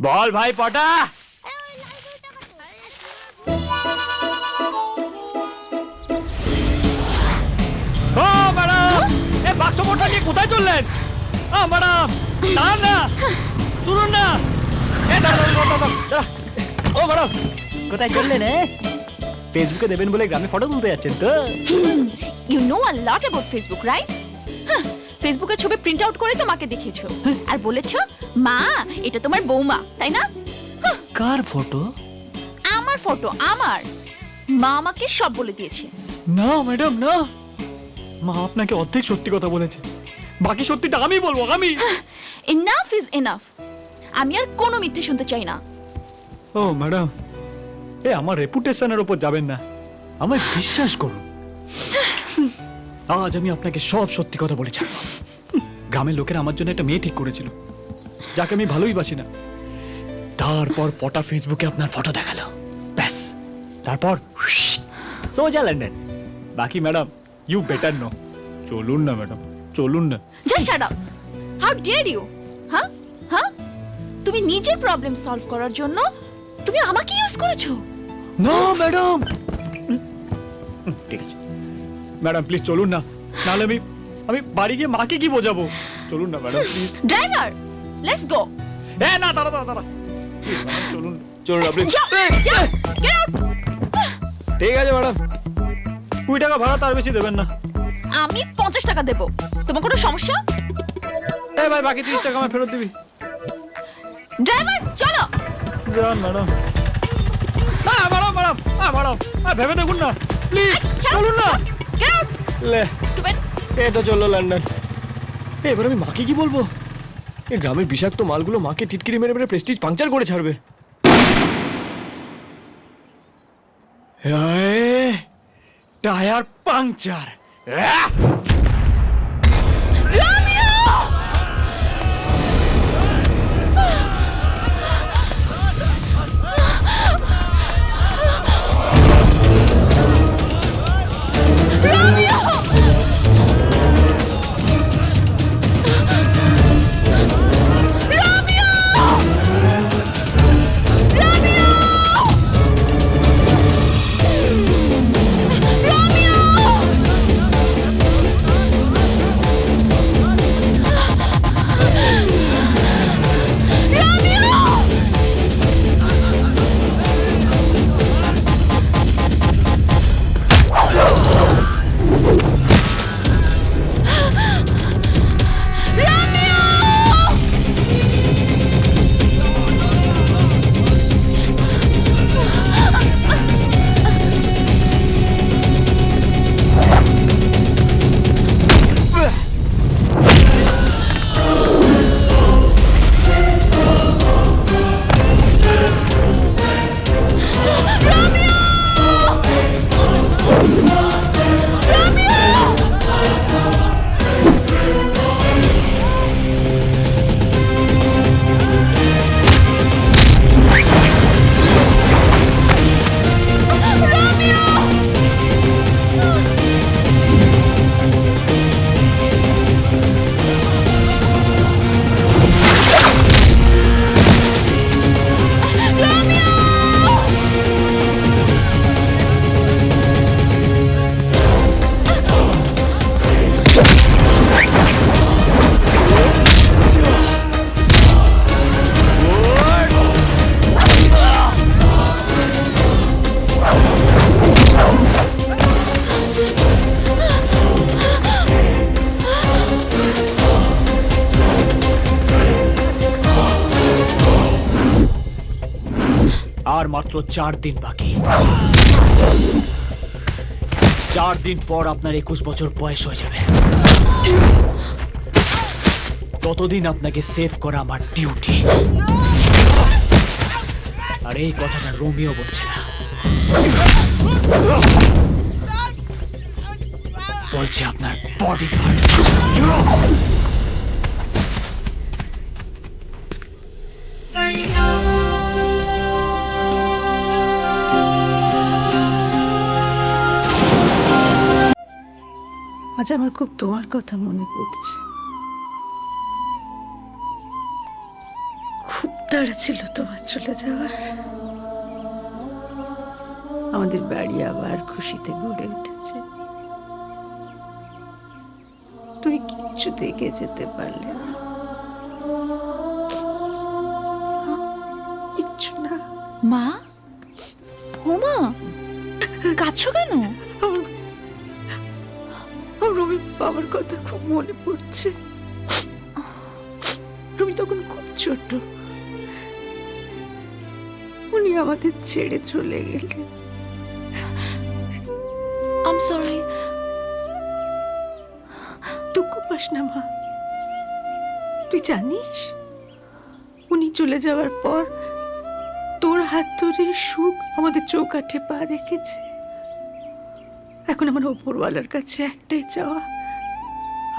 বল ভাই পটা। ও ম্যাডাম, এ বাক্স মোটা নিয়ে কোথায় চললেন? ম্যাডাম দাঁড়ান না, শুনুন না। ও ম্যাডাম কোথায় চললেন? ফেসবুকে দেবেন বলে গ্রামে ফটো তুলতে যাচ্ছেন তো? You know a lot about Facebook, right? ফেসবুকে ছবি প্রিন্ট আউট করে তোমাকে দেখিয়েছো আর বলেছো মা এটা তোমার বৌমা, তাই না? কার ফটো? আমার ফটো, আমার মা আমাকে সব বলে দিয়েছে। না ম্যাডাম না, মা আপনাকে অর্ধেক সত্যি কথা বলেছে, বাকি সত্যিটা আমি বলবো। আমি এনাফ ইজ এনাফ, আমি আর কোনো মিথ্যে শুনতে চাই না। ও ম্যাডাম, এ আমার রেপুটেশনের উপর যাবেন না, আমায় বিশ্বাস করুন। আজ আমি আপনাকে সব সত্যি কথা বলে ছাড়বো। গ্রামের লোকেরা আমার জন্য একটা মেয়ে ঠিক করেছিল, যাকে আমি ভালোই বাসি না। তারপর পটা ফেসবুকে আপনার ফটো দেখালো, ব্যাস তারপর সোজা লন্ডন। বাকি ম্যাডাম ইউ বেটার নো। চলুন না ম্যাডাম, চলুন না। Just shut up, how dare you. হ্যাঁ হ্যাঁ, তুমি নিজের প্রবলেম সলভ করার জন্য তুমি আমাকে ইউজ করেছো। না ম্যাডাম, ঠিক আছে ম্যাডাম প্লিজ চলুন না, নাহলে আমি বাড়ি গিয়ে মাকে কি বোঝাবো। চলুন না madam please. Driver let's go. এ না দাঁড়া দাঁড়া দাঁড়া, Please, ম্যাডাম, চলুন চলুন না প্লিজ। যাও গেট আউট। ঠিক আছে ম্যাডাম, 20 টাকা ভাড়া তার বেশি দেবেন না। আমি 50 টাকা দেবো, তোমার কোনো সমস্যা? এ ভাই বাকি 30 টাকা আমায় ফেরত দিবি। ড্রাইভার চলো। যান ম্যাডাম। ম্যাডাম ম্যাডাম ম্যাডাম ভেবে দেখুন না প্লিজ, চলুন না। গেট আউট লে স্টুপিড। এই তো চললো লন্ডন। এবার আমি মাকে কি বলবো? এই গ্রামের বিষাক্ত মালগুলো মাকে টিটকিরি মেরে মেরে প্রেস্টিজ পাংচার করে ছাড়বে। Tyre puncture. আর মাত্র 4 দিন বাকি। 4 দিন পর আপনার 21 বছর বয়স হয়ে যাবে। ততদিন আপনাকে সেভ করা আমার ডিউটি। আর এই কথাটা রোমিও বলছে না, বলছে আপনার বডিগার্ড। আজ আমার খুব তোমার কথা মনে পড়ছে, খুব তাড়া ছিল তোমার চলে যাওয়ার। আমাদের বাড়ি আবার খুশিতে গড়ে উঠেছে। তুমি কিচ্ছু দেখে যেতে পারলে না। কিচ্ছু না। মা, ও মা, কাঁদছো কেন? আমার রবি বাবার কথা খুব মনে পড়ছে। রবি তখন খুব ছোট, উনি আমাদের ছেড়ে চলে গেলেন। I am sorry. দুঃখ পাস না মা, তুই জানিস উনি চলে যাওয়ার পর তোর হাত ধরে সুখ আমাদের চৌকাঠে পা রেখেছে। এখন আমার ওপরওয়ালার কাছে একটাই চাওয়া,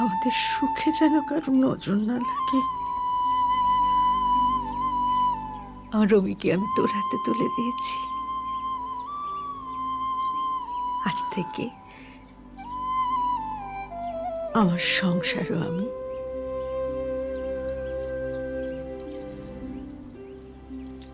আমাদের সুখে যেন কারো নজর না লাগে। আমার রবিকে আমি তোর হাতে তুলে দিয়েছি। আজ থেকে আমার সংসারও আমি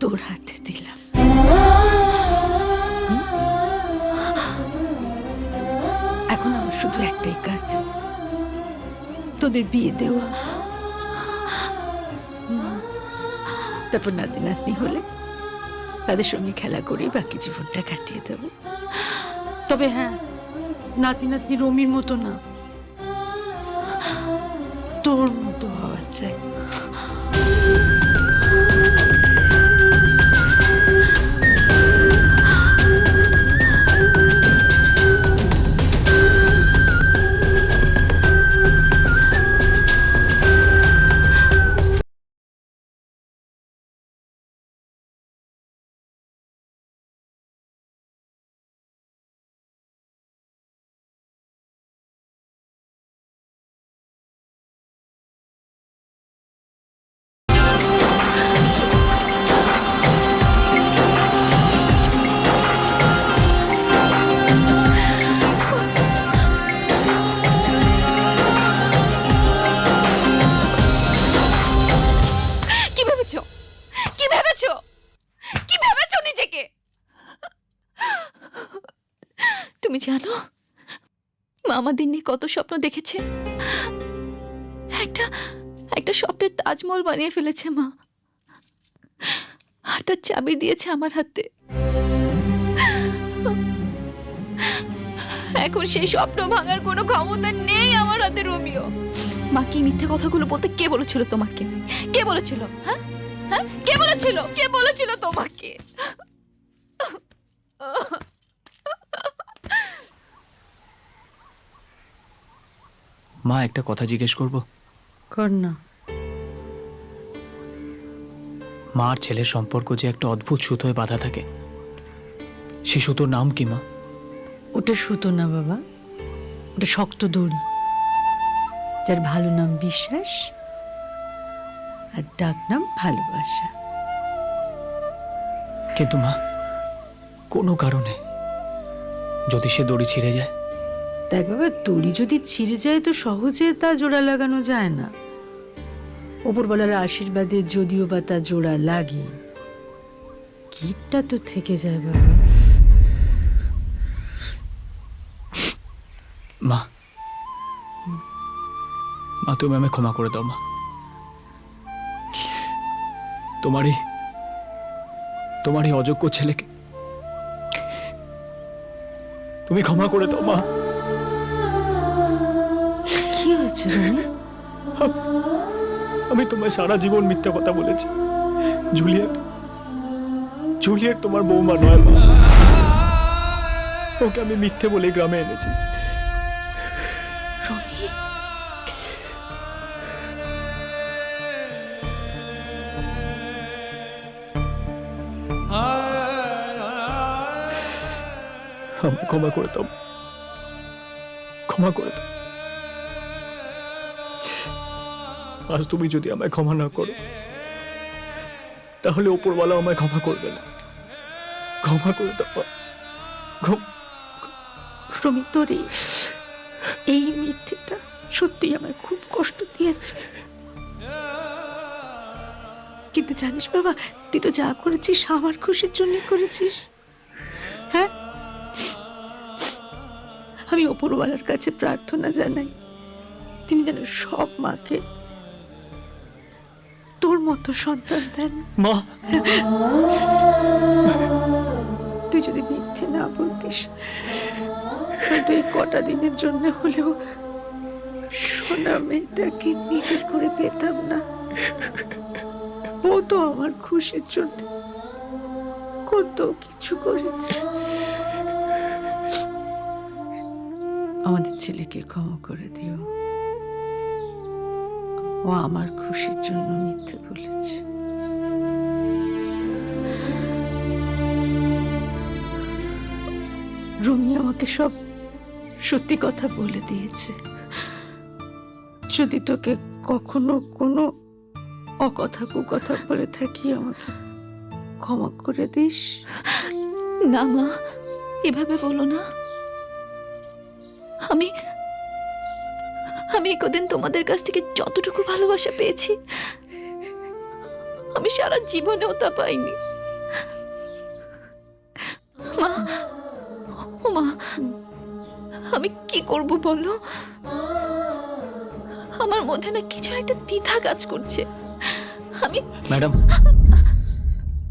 তোর হাতে দিলাম। এখন আমার শুধু একটাই কাজ, তোদের বিয়ে দেওয়া। তারপর নাতি নাতনি হলে তাদের সঙ্গে খেলা করে বাকি জীবনটা কাটিয়ে দেব। তবে হ্যাঁ, নাতি নাতনি রমির মতো না, তোর মতো হওয়া চাই। কি ভেবেছো? কি ভেবেছো? কি ভেবেছো নিজেকে? তুমি জানো মা আমাদের নিয়ে কত স্বপ্ন দেখেছে। একটা একটা স্বপ্নের তাজমহল বানিয়ে ফেলেছে মা, আর তার চাবি দিয়েছে আমার হাতে। এখন সেই স্বপ্ন ভাঙার কোনো ক্ষমতা নেই আমার হাতে রোমিও। মা, কি মিথ্যে কথাগুলো বলতে কে বলেছিল তোমাকে? কে বলেছিল? হ্যাঁ হ্যাঁ, কে বলেছিল? কে বলেছিল তোমাকে? মা, একটা কথা জিজ্ঞেস করব? কর না। মা আর ছেলের সম্পর্ক যে একটা অদ্ভুত সুতোয় বাঁধা থাকে, সে সুতোর নাম কি মা? ওটা সুতো না বাবা, ওটা শক্ত দড়ি, যার ভালো নাম বিশ্বাস আর ডাক নাম ভালোবাসা। কিন্তু মা, কোনো কারণে যদি সে দড়ি ছিঁড়ে যায়? দেখ বাবা, দড়ি যদি ছিঁড়ে যায় তো সহজে তা জোড়া লাগানো যায় না। ওপরওয়ালার আশীর্বাদে যদিও বা তা জোড়া লাগে, কিটটা তো থেকে যায় বাবা। মা, মা তুমি আমায় ক্ষমা করে দাও মা। তোমারই অযোগ্য ছেলেকে তুমি ক্ষমা করে দাও মা। কি হয়েছে রমি? আমি তোমায় সারা জীবন মিথ্যা কথা বলেছি। জুলিয়েট তোমার বৌমা নয় মা। ওকে আমি মিথ্যে বলে গ্রামে এনেছি। রমি, আমায় ক্ষমা করে দাও, ক্ষমা করে দাও। আজ তুমি যদি আমায় ক্ষমা না করো, তাহলে ওপরওয়ালা আমায় ক্ষমা করবে না। ক্ষমা করে দাও। রমি, তোর এই মিথ্যেটা সত্যি আমায় খুব কষ্ট দিয়েছে। কিন্তু জানিস বাবা, তুই তো যা করেছিস আমার খুশির জন্য করেছিস। হ্যাঁ, আমি ওপরওয়ালার কাছে প্রার্থনা জানাই তিনি যেন সব মাকে তোর মতো সন্তান দেন। মা, তুই যদি মিথ্যে না বলতিস, হয়তো এই কটা দিনের জন্য হলেও সোনা মেয়েটাকে নিজের করে পেতাম না। ও তো আমার খুশির জন্য কত কিছু করেছে। আমাদের ছেলেকে ক্ষমা করে দিও, ও আমার খুশির জন্য মিথ্যে বলেছে। রুমি আমাকে সব সত্যি কথা বলে দিয়েছে। যদি তোকে কখনো কোনো অকথা কুকথা বলে থাকি, আমাকে ক্ষমা করে দিস। না মা, এভাবে বলো না। আমি এই কদিন তোমাদের কাছ থেকে যতটুকু ভালোবাসা পেয়েছি, আমি সারা জীবনেও তা পাইনি। মা, ও মা, আমি কি করব বলো? আমার মধ্যে না কিছু একটা দ্বিধা কাজ করছে। আমি ম্যাডাম,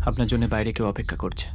আপনার জন্য বাইরে কেউ অপেক্ষা করছে।